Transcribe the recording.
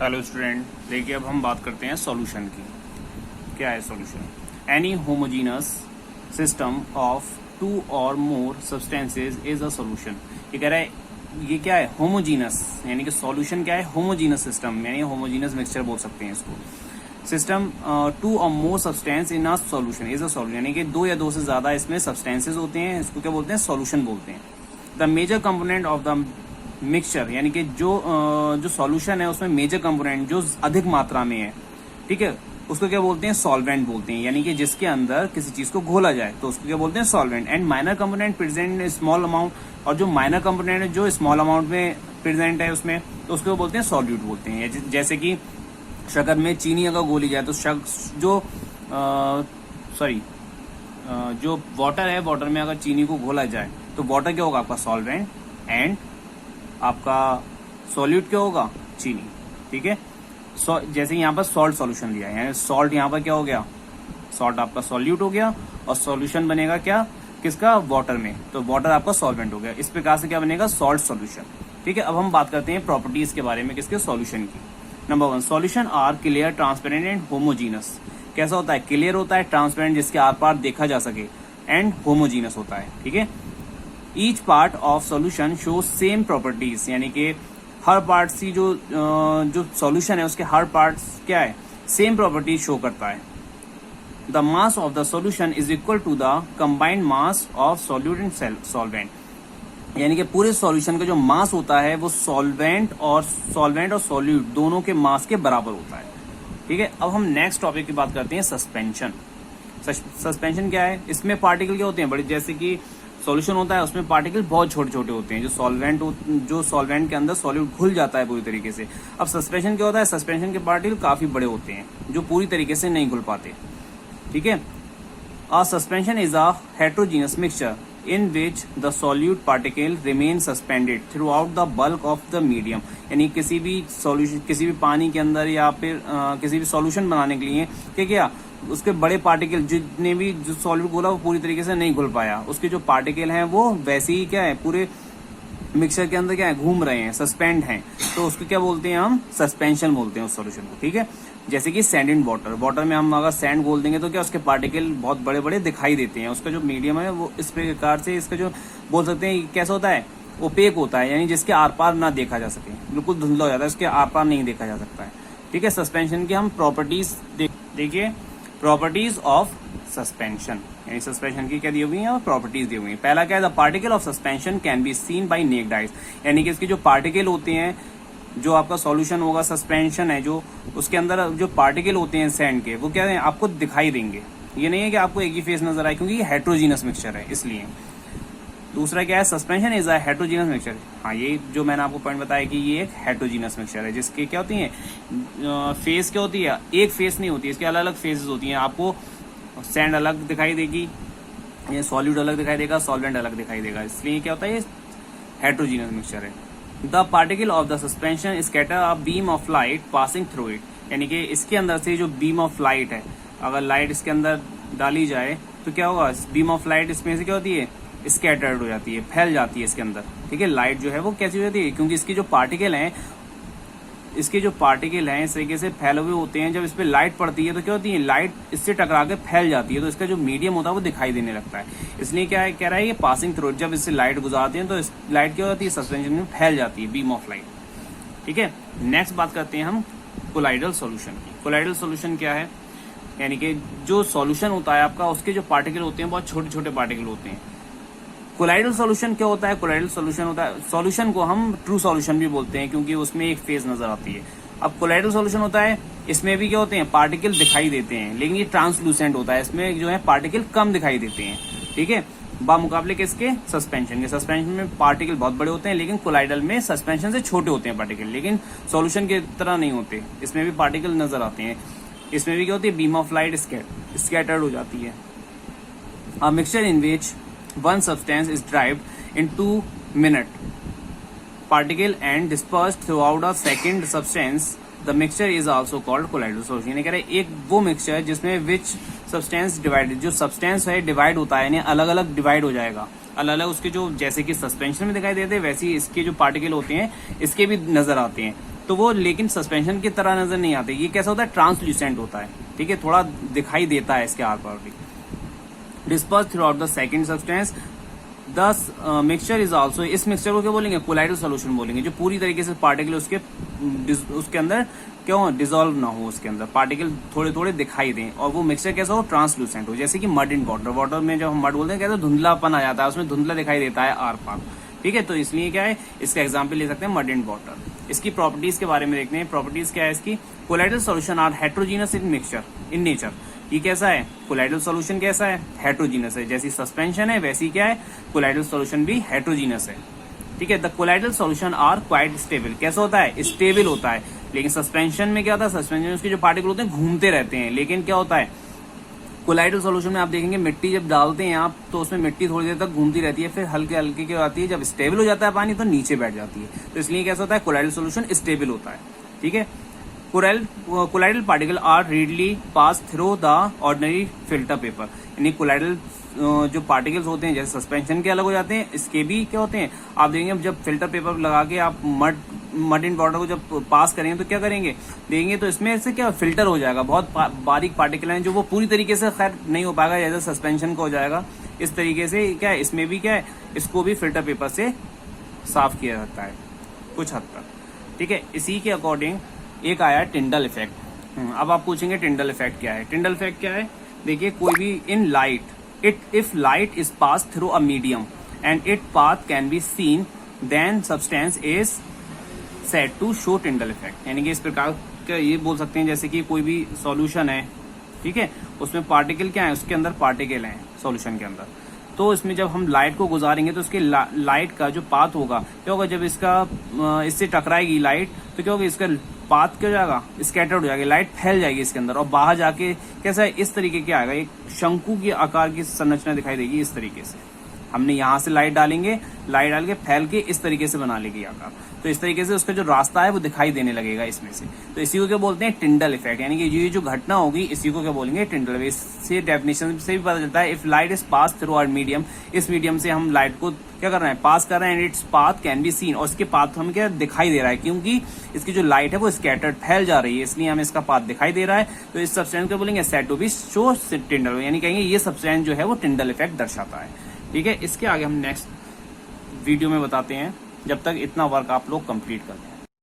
Hello student, देखिए अब हम बात करते हैं सॉल्यूशन की। क्या है solution? Any homogeneous system of two or more substances is a solution. ये कह रहा है, ये क्या है? होमोजीनस, यानी कि सॉल्यूशन क्या है? होमोजीनस सिस्टम, यानी होमोजीनस मिक्सचर बोल सकते हैं इसको। System to or more substance in a solution is a solution, यानी कि दो या दो से ज्यादा इसमें सब्सटेंसेज होते हैं, इसको क्या बोलते हैं? सॉल्यूशन बोलते हैं। The major component of the mixture, यानी कि जो सॉल्यूशन है उसमें मेजर कंपोनेंट जो अधिक मात्रा में है, ठीक है, उसको क्या बोलते हैं? सॉल्वेंट बोलते हैं, यानी कि जिसके अंदर किसी चीज को घोला जाए तो उसको क्या बोलते हैं? Solvent. And minor component present in small amount, और जो माइनर कंपोनेंट है जो स्मॉल अमाउंट में प्रेजेंट है उसमें, तो उसको बोलते हैं सॉल्यूट बोलते हैं। जैसे कि शक्कर में चीनी अगर घोली जाए तो जो वाटर है, वाटर में अगर चीनी को घोला जाए तो वाटर क्या होगा? आपका सॉल्वेंट, एंड आपका सॉल्यूट क्या होगा? चीनी। ठीक है, जैसे यहाँ पर सॉल्ट सॉल्यूशन लिया है, सॉल्ट यहाँ पर क्या हो गया? सॉल्ट आपका सॉल्यूट हो गया, और सॉल्यूशन बनेगा क्या? किसका? वाटर में, तो वाटर आपका सॉल्वेंट हो गया। इस प्रकार से क्या बनेगा? Salt solution. ठीक है, अब हम बात करते हैं प्रॉपर्टीज के बारे में, किसके? सॉल्यूशन की। Number 1, solution are clear, transparent and homogeneous. कैसा होता है? क्लियर होता है, ट्रांसपेरेंट जिसके आर पार देखा जा सके, एंड होमोजीनस होता है। ठीक है, each part of solution show same properties, यानी कि हर पार्ट की जो सॉल्यूशन है उसके हर पार्ट क्या है? सेम प्रॉपर्टीज शो करता है। The mass of the solution is equal to the combined mass of solute and solvent, यानी कि पूरे सॉल्यूशन का जो मास होता है वो सॉल्वेंट और सॉल्यूट दोनों के मास के बराबर होता है। ठीक है, अब हम नेक्स्ट टॉपिक की बात करते हैं, सस्पेंशन। सस्पेंशन क्या है? इसमें पार्टिकल क्या होते हैं? बड़े, जैसे कि सॉल्यूशन होता है उसमें पार्टिकल बहुत छोटे छोटे होते हैं, जो सॉल्वेंट के अंदर सॉल्यूट घुल जाता है पूरी तरीके से। अब सस्पेंशन क्या होता है? सस्पेंशन के पार्टिकल काफी बड़े होते हैं जो पूरी तरीके से नहीं घुल पाते। ठीक है, अ suspension is a heterogeneous mixture in which the solute particle remain suspended throughout the bulk of the medium, यानी किसी भी सॉल्यूशन, किसी भी पानी के अंदर या फिर किसी भी सॉल्यूशन बनाने के लिए क्या उसके बड़े पार्टिकल, जितने भी जो सॉल्यूट घोला वो पूरी तरीके से नहीं घुल पाया, उसके जो पार्टिकल हैं वो वैसे ही क्या है पूरे मिक्सचर के अंदर क्या है? घूम रहे हैं, सस्पेंड हैं, तो उसको क्या बोलते हैं? हम सस्पेंशन बोलते हैं उस सॉल्यूशन को। ठीक है, जैसे कि सैंड इन वाटर, वाटर में हम अगर सैंड घोल देंगे तो क्या उसके पार्टिकल बहुत बड़े बड़े दिखाई देते हैं, उसका जो मीडियम है वो इस प्रकार से, इसका जो बोल सकते हैं कैसा होता है? ओपेक होता है, यानी जिसके आर पार ना देखा जा सके, बिल्कुल धुंधला हो जाता है, उसके आर पार नहीं देखा जा सकता है। ठीक है, सस्पेंशन की हम प्रॉपर्टीज देखिए, प्रॉपर्टीज ऑफ सस्पेंशन, यानी सस्पेंशन की क्या दी हुई है और प्रॉपर्टीज दी हुई है। पहला क्या है? The particle of suspension can be seen by naked eyes, यानी कि इसके जो पार्टिकल होते हैं, जो आपका सॉल्यूशन होगा, सस्पेंशन है जो, उसके अंदर जो पार्टिकल होते हैं सैंड के, वो क्या है? आपको दिखाई देंगे। ये नहीं है कि आपको एक ही फेस नजर आए, क्योंकि ये हेट्रोजीनस मिक्सचर है इसलिए। दूसरा क्या है? Suspension is a heterogeneous mixture. हाँ, ये जो मैंने आपको पॉइंट बताया कि ये एक हेट्रोजीनस मिक्सचर है, जिसके क्या होती है? फेस क्या होती है? एक फेस नहीं होती, इसके अलग अलग फेसेस होती हैं। आपको सैंड अलग दिखाई देगी, ये सॉल्यूट अलग दिखाई देगा, सॉल्वेंट अलग दिखाई देगा, इसलिए क्या होता है? ये हेट्रोजीनस मिक्सचर है। The particle of the suspension scatter a beam of light passing through it, यानी कि इसके अंदर से जो बीम ऑफ लाइट है, अगर लाइट इसके अंदर डाली जाए तो क्या होगा? बीम ऑफ लाइट इसमें से क्या होती है? स्कैटर्ड हो जाती है, फैल जाती है इसके अंदर। ठीक है, लाइट जो है वो कैसी हो जाती है? क्योंकि इसके जो पार्टिकल हैं इस तरीके से फैले हुए होते हैं, जब इस पर लाइट पड़ती है तो क्या होती है? लाइट इससे टकरा के फैल जाती है, तो इसका जो मीडियम होता है वो दिखाई देने लगता है। इसलिए क्या है, कह रहा है ये पासिंग थ्रू, जब इससे लाइट गुजरती है तो इस लाइट क्या होती है? सस्पेंशन में फैल जाती है, बीम ऑफ लाइट। ठीक है, नेक्स्ट बात करते हैं हम कोलाइडल सॉल्यूशन की। कोलाइडल सॉल्यूशन क्या है? यानी कि जो सॉल्यूशन होता है आपका, उसके जो पार्टिकल होते हैं बहुत छोटे छोटे पार्टिकल होते हैं। कोलाइडल सॉल्यूशन क्या होता है? कोलाइडल सॉल्यूशन होता है, सॉल्यूशन को हम ट्रू सॉल्यूशन भी बोलते हैं, क्योंकि उसमें एक फेज नजर आती है। अब कोलाइडल सॉल्यूशन होता है, इसमें भी क्या होते हैं? पार्टिकल दिखाई देते हैं, लेकिन ये ट्रांसलूसेंट होता है, इसमें जो है पार्टिकल कम दिखाई देते हैं। ठीक है, बामुकाबले किसके? सस्पेंशन के। सस्पेंशन में पार्टिकल बहुत बड़े होते हैं, लेकिन कोलाइडल में सस्पेंशन से छोटे होते हैं पार्टिकल, लेकिन सॉल्यूशन की तरह नहीं होते, इसमें भी पार्टिकल नजर आते हैं। इसमें भी क्या होती है? बीम ऑफ लाइट स्कैटर्ड हो जाती है। A mixture in which one substance is derived in 2 minute particle and dispersed throughout a second substance, the mixture is also called colloidal solution। यानी कह रहे एक वो मिक्सचर जिसमें which substance divided, जो substance है डिवाइड होता है, यानी अलग अलग डिवाइड हो जाएगा, अलग अलग उसके जो, जैसे कि सस्पेंशन में दिखाई देते हैं वैसे ही इसके जो पार्टिकल होते हैं इसके भी नजर आते हैं। तो वो लेकिन सस्पेंशन की तरह नजर नहीं आते। ये कैसा होता है, ट्रांसल्यूसेंट होता है, ठीक है, थोड़ा दिखाई देता है इसके आर पार भी। Disperse through out the second substance दस मिक्सचर इज ऑल्सो, इस मिक्सचर को क्या बोलेंगे, कोलाइडल सोल्यूशन बोलेंगे, जो पूरी तरीके से पार्टिकल उसके अंदर क्यों डिसॉल्व ना हो, उसके अंदर पार्टिकल थोड़े थोड़े दिखाई दें, और वो मिक्सचर कैसा हो, ट्रांसलूसेंट हो। जैसे कि मड इन वाटर, वाटर में जब हम मड बोलते हैं कैसे धुंधलापन आ जाता है, उसमें धुंधला दिखाई देता है आर पार, ठीक है। तो इसलिए क्या है, इसका एग्जाम्पल ले सकते हैं मड इन वाटर। इसकी प्रॉपर्टीज के बारे में देखते हैं। प्रॉपर्टीज क्या है इसकी, colloidal solution are heterogeneous in mixture in nature. ये कैसा है, कोलाइडल सॉल्यूशन कैसा है, हेट्रोजीनस है। जैसी सस्पेंशन है वैसी क्या है, कोलाइडल सॉल्यूशन भी हेट्रोजीनस है, ठीक है। The colloidal solution are quite stable, कैसा होता है, स्टेबल होता है। लेकिन सस्पेंशन में क्या होता है, सस्पेंशन में उसके जो पार्टिकल होते हैं घूमते रहते हैं। लेकिन क्या होता है, कोलाइडल सॉल्यूशन में आप देखेंगे मिट्टी जब डालते हैं आप, तो उसमें मिट्टी थोड़ी देर तक घूमती रहती है, फिर हल्के हल्के क्या आती है, जब स्टेबल हो जाता है पानी तो नीचे बैठ जाती है। तो इसलिए कैसा होता है, कोलाइडल सॉल्यूशन स्टेबल होता है, ठीक है। Colloidal particle are readily pass through the ordinary filter paper, यानी कोलाइडल जो पार्टिकल्स होते हैं जैसे सस्पेंशन के अलग हो जाते हैं, इसके भी क्या होते हैं, आप देखेंगे जब फिल्टर पेपर लगा के आप मड इन वाटर को जब पास करेंगे तो क्या करेंगे, देंगे तो इसमें से क्या फिल्टर हो जाएगा, बहुत बारीक पार्टिकल हैं जो वो पूरी तरीके से खैर नहीं हो पाएगा जैसे सस्पेंशन का हो जाएगा। इस तरीके से क्या है, इसमें भी क्या है, इसको भी फिल्टर पेपर से साफ किया जाता है कुछ हद तक, ठीक है। इसी के अकॉर्डिंग एक आया टिंडल इफेक्ट। अब आप पूछेंगे टिंडल इफेक्ट क्या है। टिंडल इफेक्ट क्या है, देखिए कोई भी in light if light is passed through a medium and its path can be seen, then substance is said to show Tyndall effect। यानी कि इस प्रकार का ये बोल सकते हैं जैसे कि कोई भी सॉल्यूशन है, ठीक है, उसमें पार्टिकल क्या है, उसके अंदर पार्टिकल हैं सॉल्यूशन के अंदर, तो इसमें जब हम लाइट को गुजारेंगे तो उसके लाइट का जो पाथ होगा क्या होगा, जब इससे टकराएगी लाइट तो क्या होगा, इसका पाथ क्या हो जाएगा, स्कैटर्ड हो जाएगी, लाइट फैल जाएगी इसके अंदर और बाहर जाके कैसा है, इस तरीके के आएगा, एक शंकु के आकार की संरचना दिखाई देगी। इस तरीके से हमने यहाँ से लाइट डालेंगे, लाइट डाल के फैल के इस तरीके से बना लेगी आकार, तो इस तरीके से उसका जो रास्ता है वो दिखाई देने लगेगा इसमें से। तो इसी को क्या बोलते हैं, टिंडल इफेक्ट, यानी कि ये जो घटना होगी इसी को क्या बोलेंगे, टिंडल। इससे डेफिनेशन से भी पता चलता है, if light is pass through our medium, इस मीडियम से हम लाइट को क्या कर रहे हैं, पास कर रहे हैं, and its path can be scene, और इसके पाथ हमें क्या दिखाई दे रहा है, क्योंकि इसकी जो लाइट है वो स्कैटर्ड फैल जा रही है, इसलिए हमें इसका पाथ दिखाई दे रहा है। तो इस सब्सटेंस को बोलेंगे said to be show Tyndall, यानी कहेंगे ये सब्सटेंस जो है वो टिंडल इफेक्ट दर्शाता है, ठीक है। इसके आगे हम नेक्स्ट वीडियो में बताते हैं, जब तक इतना वर्क आप लोग कंप्लीट करते हैं।